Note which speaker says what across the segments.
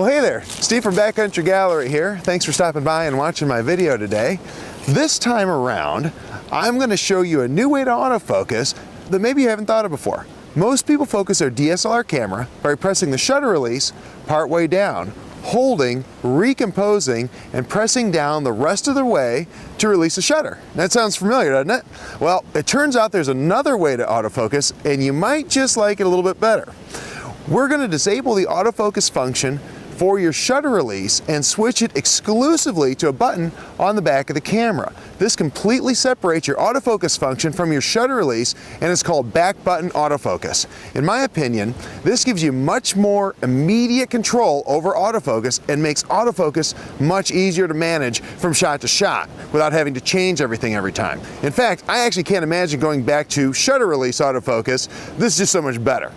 Speaker 1: Well, hey there, Steve from Backcountry Gallery here. Thanks for stopping by and watching my video today. This time around, I'm going to show you a new way to autofocus that maybe you haven't thought of before. Most people focus their DSLR camera by pressing the shutter release partway down, holding, recomposing, and pressing down the rest of the way to release the shutter. That sounds familiar, doesn't it? Well, it turns out there's another way to autofocus, and you might just like it a little bit better. We're going to disable the autofocus function for your shutter release and switch it exclusively to a button on the back of the camera. This completely separates your autofocus function from your shutter release, and it's called back button autofocus. In my opinion, this gives you much more immediate control over autofocus and makes autofocus much easier to manage from shot to shot without having to change everything every time. In fact, I actually can't imagine going back to shutter release autofocus. This is just so much better.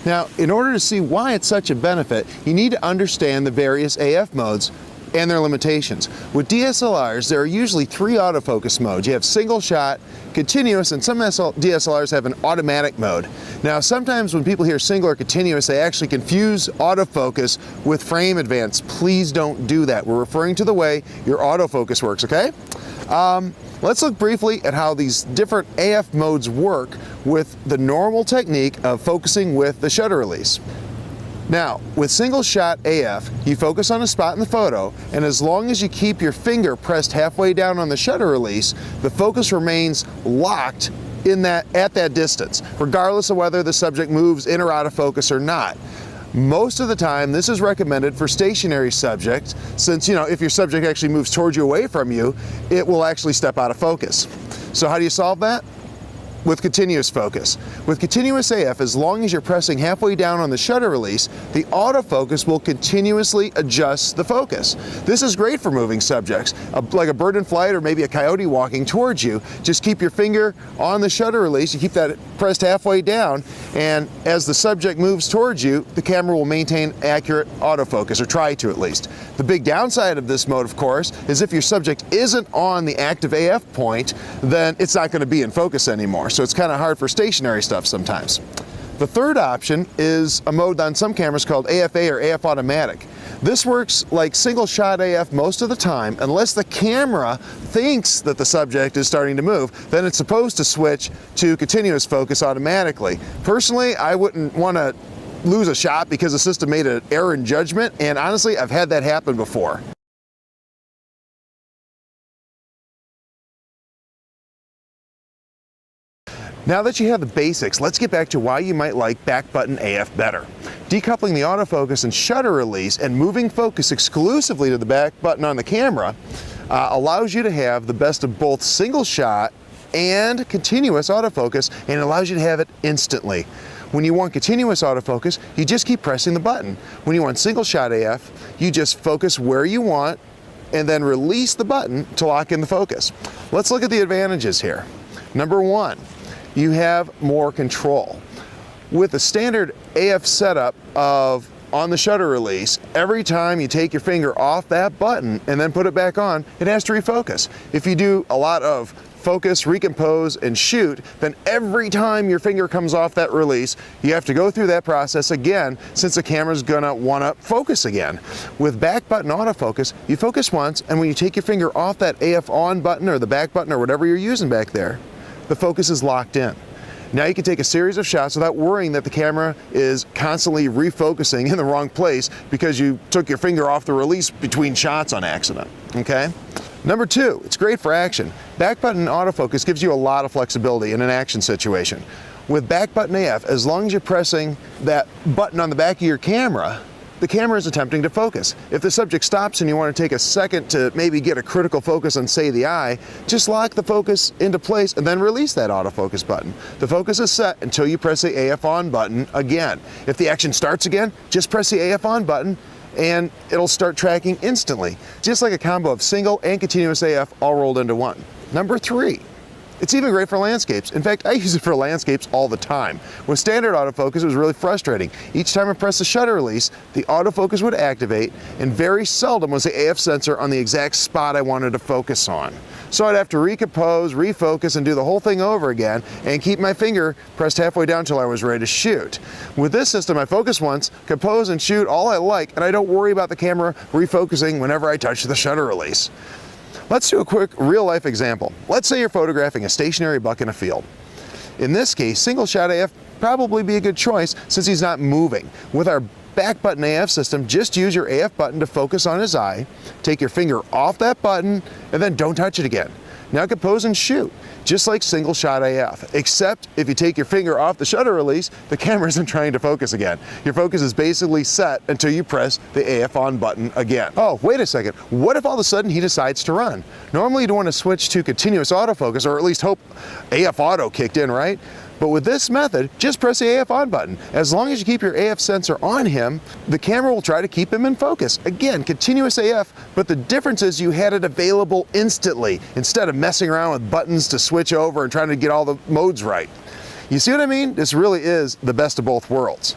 Speaker 1: Now, in order to see why it's such a benefit, you need to understand the various AF modes and their limitations. With DSLRs, there are usually 3 autofocus modes. You have single shot, continuous, and some DSLRs have an automatic mode. Now, sometimes when people hear single or continuous, they actually confuse autofocus with frame advance. Please don't do that. We're referring to the way your autofocus works, okay? Let's look briefly at how these different AF modes work with the normal technique of focusing with the shutter release. Now, with single shot AF, you focus on a spot in the photo, and as long as you keep your finger pressed halfway down on the shutter release, the focus remains locked at that distance, regardless of whether the subject moves in or out of focus or not. Most of the time, this is recommended for stationary subjects, since, if your subject actually moves towards you, away from you, it will actually step out of focus. So how do you solve that? With continuous focus. With continuous AF, as long as you're pressing halfway down on the shutter release, the autofocus will continuously adjust the focus. This is great for moving subjects, like a bird in flight or maybe a coyote walking towards you. Just keep your finger on the shutter release, you keep that pressed halfway down, and as the subject moves towards you, the camera will maintain accurate autofocus, or try to at least. The big downside of this mode, of course, is if your subject isn't on the active AF point, then it's not going to be in focus anymore. So it's kind of hard for stationary stuff sometimes. The third option is a mode on some cameras called AFA or AF automatic. This works like single shot AF most of the time, unless the camera thinks that the subject is starting to move, then it's supposed to switch to continuous focus automatically. Personally, I wouldn't want to lose a shot because the system made an error in judgment, and honestly, I've had that happen before. Now that you have the basics, let's get back to why you might like back button AF better. Decoupling the autofocus and shutter release and moving focus exclusively to the back button on the camera allows you to have the best of both single shot and continuous autofocus, and it allows you to have it instantly. When you want continuous autofocus, you just keep pressing the button. When you want single shot AF, you just focus where you want and then release the button to lock in the focus. Let's look at the advantages here. Number 1. You have more control. With the standard AF setup of on the shutter release, every time you take your finger off that button and then put it back on, it has to refocus. If you do a lot of focus, recompose, and shoot, then every time your finger comes off that release, you have to go through that process again, since the camera's gonna wanna focus again. With back button autofocus, you focus once, and when you take your finger off that AF on button or the back button or whatever you're using back there, the focus is locked in. Now you can take a series of shots without worrying that the camera is constantly refocusing in the wrong place because you took your finger off the release between shots on accident, okay? Number 2, it's great for action. Back button autofocus gives you a lot of flexibility in an action situation. With back button AF, as long as you're pressing that button on the back of your camera, the camera is attempting to focus. If the subject stops and you want to take a second to maybe get a critical focus on, say, the eye, just lock the focus into place and then release that autofocus button. The focus is set until you press the AF on button again. If the action starts again, just press the AF on button and it'll start tracking instantly, just like a combo of single and continuous AF all rolled into one. Number 3, It's even great for landscapes. In fact, I use it for landscapes all the time. With standard autofocus, it was really frustrating. Each time I pressed the shutter release, the autofocus would activate, and very seldom was the AF sensor on the exact spot I wanted to focus on. So I'd have to recompose, refocus, and do the whole thing over again, and keep my finger pressed halfway down until I was ready to shoot. With this system, I focus once, compose and shoot all I like, and I don't worry about the camera refocusing whenever I touch the shutter release. Let's do a quick real-life example. Let's say you're photographing a stationary buck in a field. In this case, single shot AF probably be a good choice since he's not moving. With our back button AF system, just use your AF button to focus on his eye, take your finger off that button, and then don't touch it again. Now compose and shoot, just like single shot AF, except if you take your finger off the shutter release, the camera isn't trying to focus again. Your focus is basically set until you press the AF on button again. Oh, wait a second, what if all of a sudden he decides to run? Normally you'd want to switch to continuous autofocus, or at least hope AF auto kicked in, right? But with this method, just press the AF on button. As long as you keep your AF sensor on him, the camera will try to keep him in focus. Again, continuous AF, but the difference is you had it available instantly instead of messing around with buttons to switch over and trying to get all the modes right. You see what I mean? This really is the best of both worlds.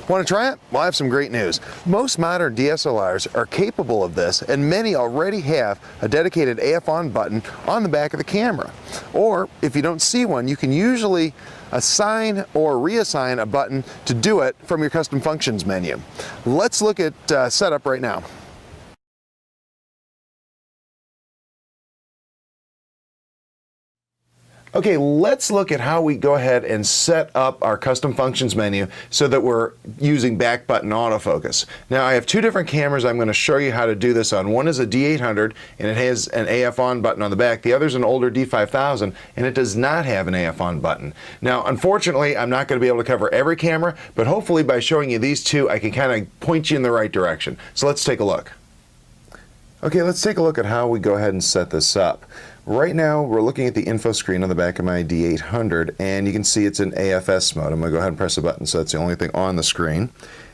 Speaker 1: Want to try it? Well, I have some great news. Most modern DSLRs are capable of this, and many already have a dedicated AF on button on the back of the camera. Or if you don't see one, you can usually assign or reassign a button to do it from your custom functions menu. Let's look at setup right now. Okay, let's look at how we go ahead and set up our custom functions menu so that we're using back button autofocus. Now I have two different cameras I'm going to show you how to do this on. One is a D800 and it has an AF on button on the back. The other is an older D5000 and it does not have an AF on button. Now unfortunately I'm not going to be able to cover every camera, but hopefully by showing you these two I can kind of point you in the right direction. So let's take a look. Okay, let's take a look at how we go ahead and set this up. Right now we're looking at the info screen on the back of my D800 and you can see it's in AFS mode. I'm going to go ahead and press the button so that's the only thing on the screen.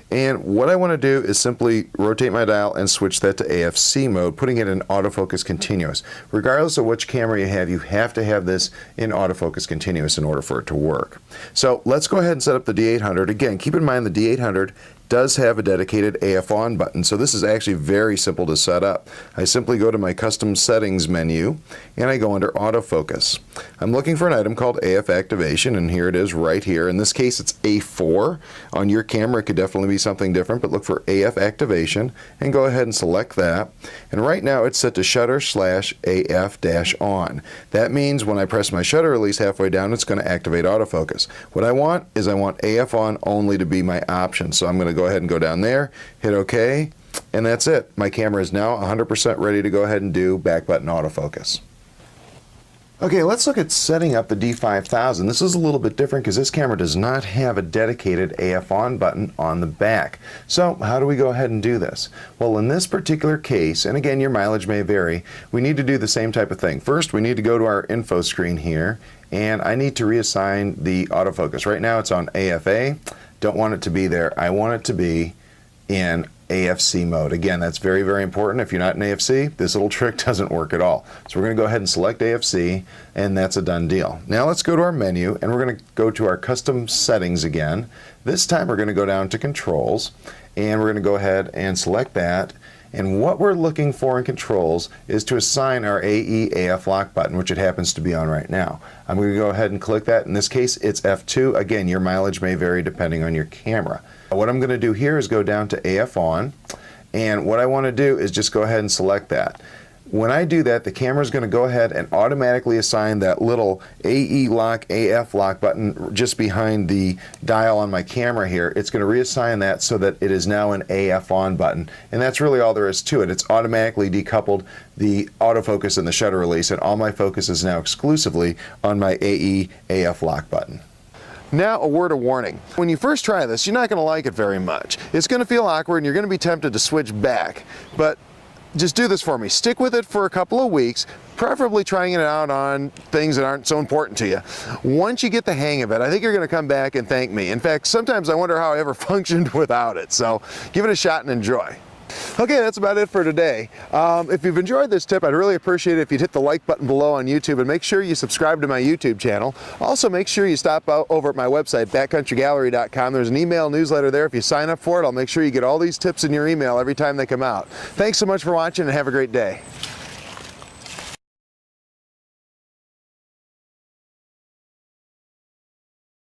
Speaker 1: And what I want to do is simply rotate my dial and switch that to AFC mode, putting it in autofocus continuous. Regardless of which camera you have to have this in autofocus continuous in order for it to work. So let's go ahead and set up the D800. Again, keep in mind the D800 does have a dedicated AF on button, so this is actually very simple to set up. I simply go to my custom settings menu and I go under autofocus. I'm looking for an item called AF activation, and here it is right here. In this case it's A4. On your camera it could definitely be something different, but look for AF activation and go ahead and select that. And right now it's set to shutter/AF-on. That means when I press my shutter release halfway down it's going to activate autofocus. What I want is I want AF on only to be my option, so I'm going to go ahead and go down there, hit OK, and that's it. My camera is now 100% ready to go ahead and do back button autofocus. Okay, let's look at setting up the D5000. This is a little bit different because this camera does not have a dedicated AF on button on the back. So how do we go ahead and do this? Well, in this particular case, and again your mileage may vary, we need to do the same type of thing. First we need to go to our info screen here and I need to reassign the autofocus. Right now it's on AFA. Don't want it to be there. I want it to be in AFC mode. Again, that's very, very important. If you're not in AFC, this little trick doesn't work at all. So we're going to go ahead and select AFC, and that's a done deal. Now let's go to our menu, and we're going to go to our custom settings again. This time we're going to go down to controls, and we're going to go ahead and select that. And what we're looking for in controls is to assign our AE AF lock button, which it happens to be on right now. I'm going to go ahead and click that. In this case, it's F2. Again, your mileage may vary depending on your camera. What I'm going to do here is go down to AF on, and what I want to do is just go ahead and select that. When I do that, the camera is going to go ahead and automatically assign that little AE lock, AF lock button just behind the dial on my camera here. It's going to reassign that so that it is now an AF on button. And that's really all there is to it. It's automatically decoupled the autofocus and the shutter release, and all my focus is now exclusively on my AE AF lock button. Now a word of warning. When you first try this, you're not going to like it very much. It's going to feel awkward and you're going to be tempted to switch back. But just do this for me. Stick with it for a couple of weeks, preferably trying it out on things that aren't so important to you. Once you get the hang of it, I think you're going to come back and thank me. In fact, sometimes I wonder how I ever functioned without it. So give it a shot and enjoy. Okay, that's about it for today. If you've enjoyed this tip, I'd really appreciate it if you'd hit the like button below on YouTube and make sure you subscribe to my YouTube channel. Also, make sure you stop out over at my website, backcountrygallery.com. There's an email newsletter there. If you sign up for it, I'll make sure you get all these tips in your email every time they come out. Thanks so much for watching and have a great day.